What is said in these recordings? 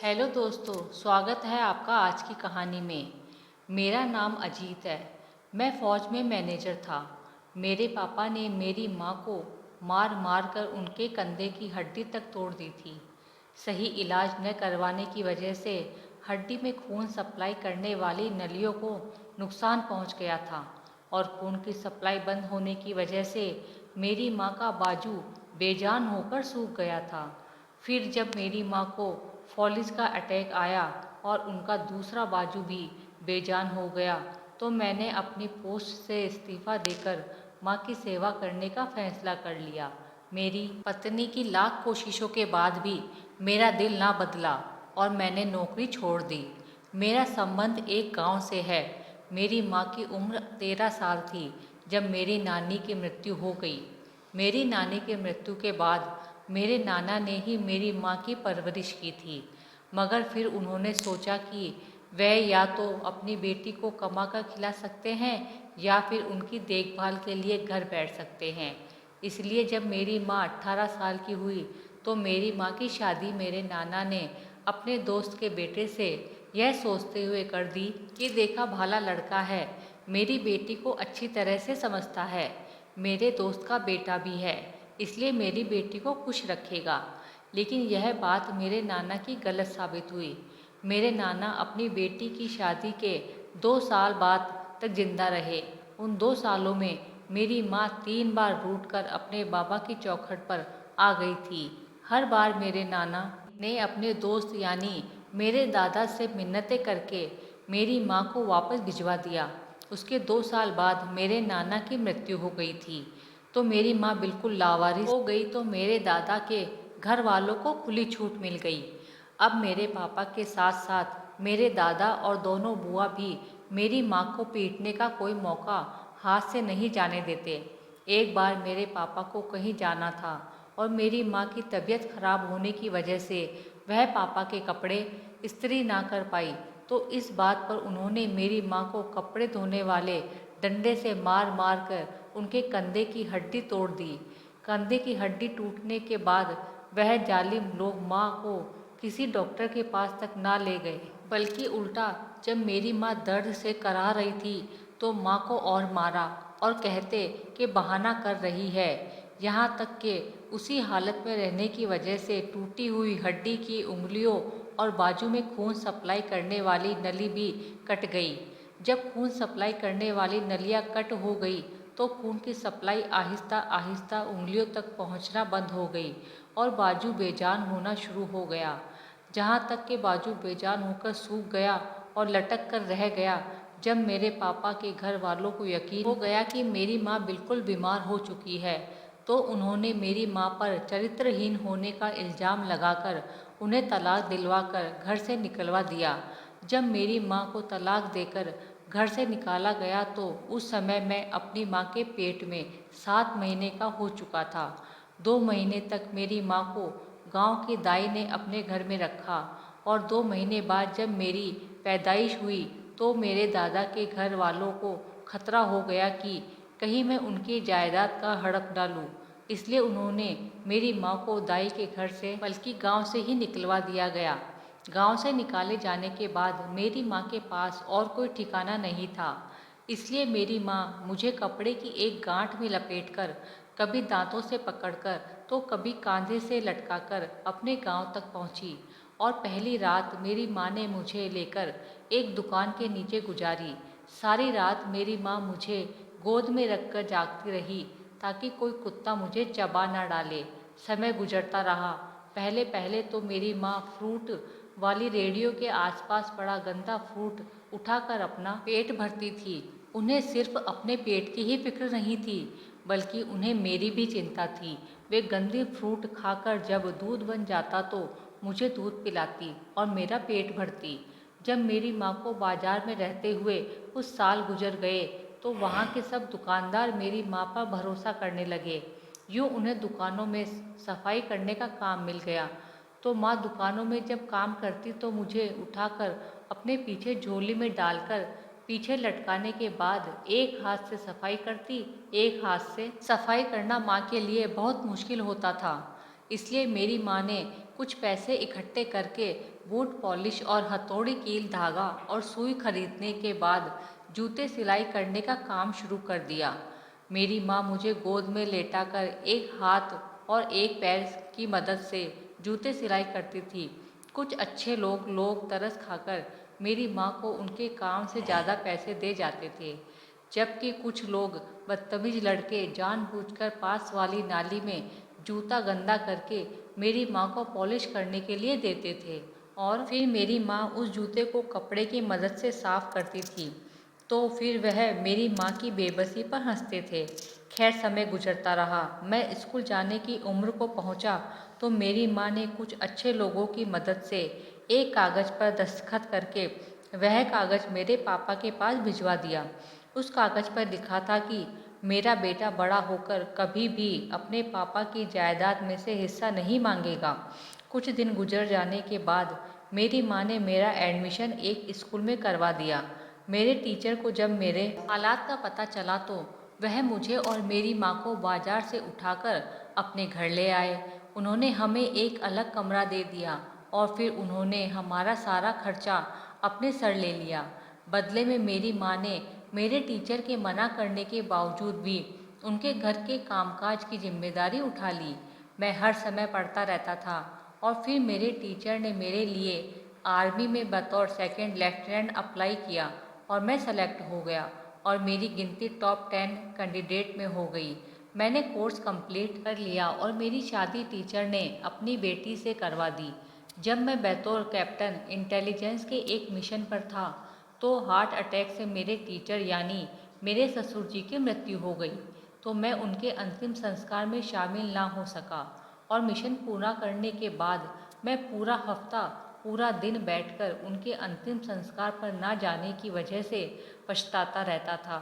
Hello दोस्तों, स्वागत है आपका आज की कहानी में। मेरा नाम अजीत है। मैं फ़ौज में मैनेजर था। मेरे पापा ने मेरी माँ को मार मार कर उनके कंधे की हड्डी तक तोड़ दी थी। सही इलाज न करवाने की वजह से हड्डी में खून सप्लाई करने वाली नलियों को नुकसान पहुंच गया था और खून की सप्लाई बंद होने की वजह से मेरी माँ का बाजू बेजान होकर सूख गया था। फिर जब मेरी माँ को फॉलिस का अटैक आया और उनका दूसरा बाजू भी बेजान हो गया, तो मैंने अपनी पोस्ट से इस्तीफ़ा देकर माँ की सेवा करने का फैसला कर लिया। मेरी पत्नी की लाख कोशिशों के बाद भी मेरा दिल ना बदला और मैंने नौकरी छोड़ दी। मेरा संबंध एक गांव से है। मेरी माँ की उम्र 13 साल थी जब मेरी नानी की मृत्यु हो गई। मेरी नानी की मृत्यु के बाद मेरे नाना ने ही मेरी माँ की परवरिश की थी, मगर फिर उन्होंने सोचा कि वह या तो अपनी बेटी को कमा कर खिला सकते हैं या फिर उनकी देखभाल के लिए घर बैठ सकते हैं। इसलिए जब मेरी माँ 18 साल की हुई तो मेरी माँ की शादी मेरे नाना ने अपने दोस्त के बेटे से यह सोचते हुए कर दी कि देखा भाला लड़का है, मेरी बेटी को अच्छी तरह से समझता है, मेरे दोस्त का बेटा भी है, इसलिए मेरी बेटी को खुश रखेगा। लेकिन यह बात मेरे नाना की गलत साबित हुई। मेरे नाना अपनी बेटी की शादी के 2 साल बाद तक जिंदा रहे। उन 2 सालों में मेरी माँ 3 बार रूठकर अपने बाबा की चौखट पर आ गई थी। हर बार मेरे नाना ने अपने दोस्त यानी मेरे दादा से मिन्नतें करके मेरी माँ को वापस भिजवा दिया। उसके 2 साल बाद मेरे नाना की मृत्यु हो गई थी, तो मेरी माँ बिल्कुल लावारिस हो गई, तो मेरे दादा के घर वालों को खुली छूट मिल गई। अब मेरे पापा के साथ साथ मेरे दादा और दोनों बुआ भी मेरी माँ को पीटने का कोई मौका हाथ से नहीं जाने देते। एक बार मेरे पापा को कहीं जाना था और मेरी माँ की तबीयत खराब होने की वजह से वह पापा के कपड़े इस्त्री ना कर पाई, तो इस बात पर उन्होंने मेरी माँ को कपड़े धोने वाले डंडे से मार मार कर उनके कंधे की हड्डी तोड़ दी। कंधे की हड्डी टूटने के बाद वह जालिम लोग माँ को किसी डॉक्टर के पास तक ना ले गए, बल्कि उल्टा जब मेरी माँ दर्द से कराह रही थी तो माँ को और मारा और कहते कि बहाना कर रही है। यहाँ तक कि उसी हालत में रहने की वजह से टूटी हुई हड्डी की उंगलियों और बाजू में खून सप्लाई करने वाली नली भी कट गई। जब खून सप्लाई करने वाली नलियाँ कट हो गई तो खून की सप्लाई आहिस्ता आहिस्ता उंगलियों तक पहुंचना बंद हो गई और बाजू बेजान होना शुरू हो गया। जहाँ तक कि बाजू बेजान होकर सूख गया और लटक कर रह गया। जब मेरे पापा के घर वालों को यकीन हो गया कि मेरी माँ बिल्कुल बीमार हो चुकी है, तो उन्होंने मेरी माँ पर चरित्रहीन होने का इल्ज़ाम लगाकर उन्हें तलाक दिलवाकर घर से निकलवा दिया। जब मेरी माँ को तलाक देकर घर से निकाला गया तो उस समय मैं अपनी माँ के पेट में 7 महीने का हो चुका था। 2 महीने तक मेरी माँ को गांव की दाई ने अपने घर में रखा और 2 महीने बाद जब मेरी पैदाइश हुई तो मेरे दादा के घर वालों को खतरा हो गया कि कहीं मैं उनकी जायदाद का हड़प डालूं, इसलिए उन्होंने मेरी माँ को दाई के घर से बल्कि गांव से ही निकलवा दिया गया। गांव से निकाले जाने के बाद मेरी माँ के पास और कोई ठिकाना नहीं था, इसलिए मेरी माँ मुझे कपड़े की एक गांठ में लपेटकर, कभी दांतों से पकड़कर तो कभी कांधे से लटकाकर अपने गांव तक पहुंची और पहली रात मेरी माँ ने मुझे लेकर एक दुकान के नीचे गुजारी। सारी रात मेरी माँ मुझे गोद में रखकर जागती रही ताकि कोई कुत्ता मुझे चबा ना डाले। समय गुजरता रहा। पहले पहले तो मेरी माँ फ्रूट वाली रेडियो के आसपास पड़ा गंदा फ्रूट उठाकर अपना पेट भरती थी। उन्हें सिर्फ अपने पेट की ही फिक्र नहीं थी, बल्कि उन्हें मेरी भी चिंता थी। वे गंदे फ्रूट खाकर जब दूध बन जाता तो मुझे दूध पिलाती और मेरा पेट भरती। जब मेरी माँ को बाजार में रहते हुए कुछ साल गुजर गए तो वहाँ के सब दुकानदार मेरी माँ पर भरोसा करने लगे। यूँ उन्हें दुकानों में सफाई करने का काम मिल गया, तो माँ दुकानों में जब काम करती तो मुझे उठाकर अपने पीछे झोली में डालकर पीछे लटकाने के बाद एक हाथ से सफाई करती, एक हाथ से सफाई करना माँ के लिए बहुत मुश्किल होता था। इसलिए मेरी माँ ने कुछ पैसे इकट्ठे करके बूट पॉलिश और हथौड़ी कील धागा और सुई खरीदने के बाद जूते सिलाई करने का काम शुरू कर दिया। मेरी माँ मुझे गोद में लेटाकर एक हाथ और एक पैर की मदद से जूते सिलाई करती थी। कुछ अच्छे लोग तरस खाकर मेरी माँ को उनके काम से ज़्यादा पैसे दे जाते थे, जबकि कुछ लोग बदतमीज लड़के जानबूझकर पास वाली नाली में जूता गंदा करके मेरी माँ को पॉलिश करने के लिए देते थे और फिर मेरी माँ उस जूते को कपड़े की मदद से साफ करती थी, तो फिर वह मेरी माँ की बेबसी पर हंसते थे। खैर समय गुजरता रहा, मैं स्कूल जाने की उम्र को पहुँचा तो मेरी माँ ने कुछ अच्छे लोगों की मदद से एक कागज़ पर दस्तखत करके वह कागज़ मेरे पापा के पास भिजवा दिया। उस कागज़ पर लिखा था कि मेरा बेटा बड़ा होकर कभी भी अपने पापा की जायदाद में से हिस्सा नहीं मांगेगा। कुछ दिन गुजर जाने के बाद मेरी माँ ने मेरा एडमिशन एक स्कूल में करवा दिया। मेरे टीचर को जब मेरे हालात का पता चला तो वह मुझे और मेरी माँ को बाजार से उठाकर अपने घर ले आए। उन्होंने हमें एक अलग कमरा दे दिया और फिर उन्होंने हमारा सारा खर्चा अपने सर ले लिया। बदले में मेरी माँ ने मेरे टीचर के मना करने के बावजूद भी उनके घर के कामकाज की जिम्मेदारी उठा ली। मैं हर समय पढ़ता रहता था और फिर मेरे टीचर ने मेरे लिए आर्मी में बतौर सेकंड लेफ्टिनेंट अप्लाई किया और मैं सेलेक्ट हो गया और मेरी गिनती टॉप 10 कैंडिडेट में हो गई। मैंने कोर्स कंप्लीट कर लिया और मेरी शादी टीचर ने अपनी बेटी से करवा दी। जब मैं बतौर कैप्टन इंटेलिजेंस के एक मिशन पर था तो हार्ट अटैक से मेरे टीचर यानी मेरे ससुर जी की मृत्यु हो गई, तो मैं उनके अंतिम संस्कार में शामिल ना हो सका और मिशन पूरा करने के बाद मैं पूरा हफ्ता पूरा दिन बैठकर उनके अंतिम संस्कार पर ना जाने की वजह से पछताता रहता था।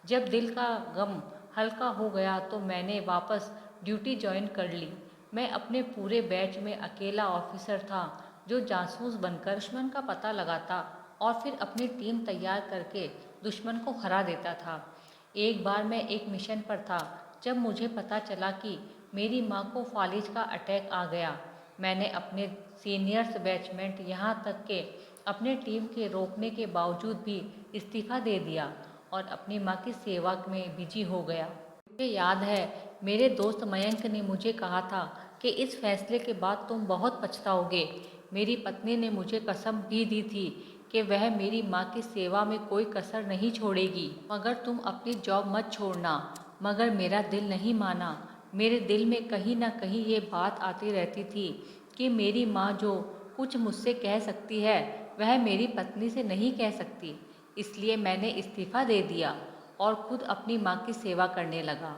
जब दिल का गम हल्का हो गया तो मैंने वापस ड्यूटी ज्वाइन कर ली। मैं अपने पूरे बैच में अकेला ऑफिसर था जो जासूस बनकर दुश्मन का पता लगाता और फिर अपनी टीम तैयार करके दुश्मन को हरा देता था। एक बार मैं एक मिशन पर था जब मुझे पता चला कि मेरी माँ को फालिज का अटैक आ गया। मैंने अपने सीनियर्स बैचमेंट यहाँ तक के अपने टीम के रोकने के बावजूद भी इस्तीफ़ा दे दिया और अपनी माँ की सेवा में बिजी हो गया। मुझे याद है मेरे दोस्त मयंक ने मुझे कहा था कि इस फैसले के बाद तुम बहुत पछताओगे। मेरी पत्नी ने मुझे कसम भी दी थी कि वह मेरी माँ की सेवा में कोई कसर नहीं छोड़ेगी, मगर तुम अपनी जॉब मत छोड़ना। मगर मेरा दिल नहीं माना। मेरे दिल में कहीं ना कहीं ये बात आती रहती थी कि मेरी माँ जो कुछ मुझसे कह सकती है वह मेरी पत्नी से नहीं कह सकती। इसलिए मैंने इस्तीफ़ा दे दिया और खुद अपनी माँ की सेवा करने लगा।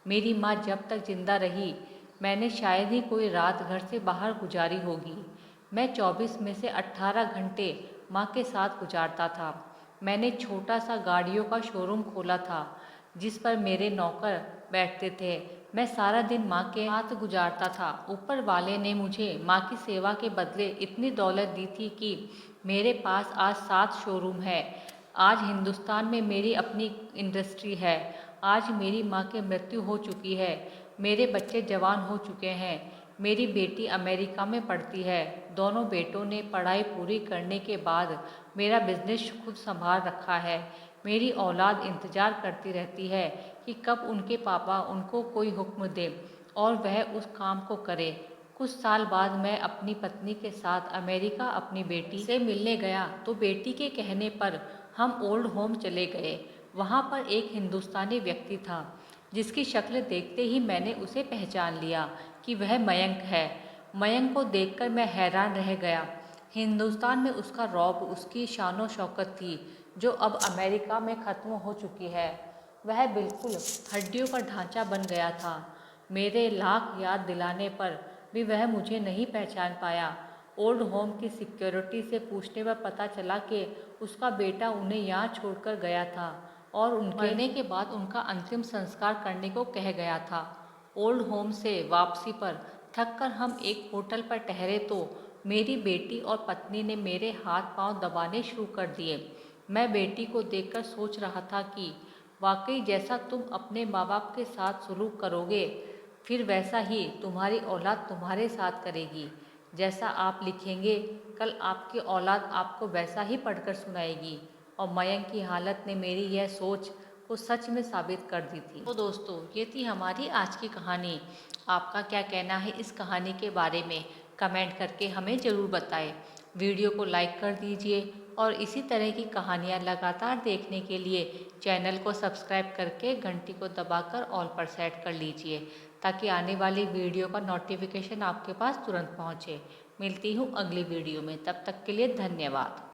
मेरी माँ जब तक जिंदा रही मैंने शायद ही कोई रात घर से बाहर गुजारी होगी। मैं 24 में से 18 घंटे माँ के साथ गुजारता था। मैंने छोटा सा गाड़ियों का शोरूम खोला था जिस पर मेरे नौकर बैठते थे। मैं सारा दिन माँ के साथ गुजारता था। ऊपर वाले ने मुझे माँ की सेवा के बदले इतनी दौलत दी थी कि मेरे पास आज 7 शोरूम है। आज हिंदुस्तान में मेरी अपनी इंडस्ट्री है। आज मेरी माँ की मृत्यु हो चुकी है। मेरे बच्चे जवान हो चुके हैं। मेरी बेटी अमेरिका में पढ़ती है। दोनों बेटों ने पढ़ाई पूरी करने के बाद मेरा बिजनेस खुद संभाल रखा है। मेरी औलाद इंतज़ार करती रहती है कि कब उनके पापा उनको कोई हुक्म दे और वह उस काम को करे। कुछ साल बाद मैं अपनी पत्नी के साथ अमेरिका अपनी बेटी से मिलने गया तो बेटी के कहने पर हम ओल्ड होम चले गए। वहाँ पर एक हिंदुस्तानी व्यक्ति था जिसकी शक्ल देखते ही मैंने उसे पहचान लिया कि वह मयंक है। मयंक को देखकर मैं हैरान रह गया। हिंदुस्तान में उसका रौब, उसकी शानो शौकत थी जो अब अमेरिका में ख़त्म हो चुकी है। वह बिल्कुल हड्डियों का ढांचा बन गया था। मेरे लाख याद दिलाने पर भी वह मुझे नहीं पहचान पाया। ओल्ड होम की सिक्योरिटी से पूछने पर पता चला कि उसका बेटा उन्हें यहाँ छोड़कर गया था और उनके मरने के बाद उनका अंतिम संस्कार करने को कह गया था। ओल्ड होम से वापसी पर थककर हम एक होटल पर ठहरे तो मेरी बेटी और पत्नी ने मेरे हाथ पांव दबाने शुरू कर दिए। मैं बेटी को देखकर सोच रहा था कि वाकई जैसा तुम अपने माँ बाप के साथ सलूक करोगे फिर वैसा ही तुम्हारी औलाद तुम्हारे साथ करेगी। जैसा आप लिखेंगे कल आपकी औलाद आपको वैसा ही पढ़कर सुनाएगी। और मयंक की हालत ने मेरी यह सोच को सच में साबित कर दी थी। तो दोस्तों, ये थी हमारी आज की कहानी। आपका क्या कहना है इस कहानी के बारे में? कमेंट करके हमें ज़रूर बताएं। वीडियो को लाइक कर दीजिए और इसी तरह की कहानियाँ लगातार देखने के लिए चैनल को सब्सक्राइब करके घंटी को दबाकर ऑल पर सेट कर लीजिए, ताकि आने वाली वीडियो का नोटिफिकेशन आपके पास तुरंत पहुँचे। मिलती हूँ अगली वीडियो में, तब तक के लिए धन्यवाद।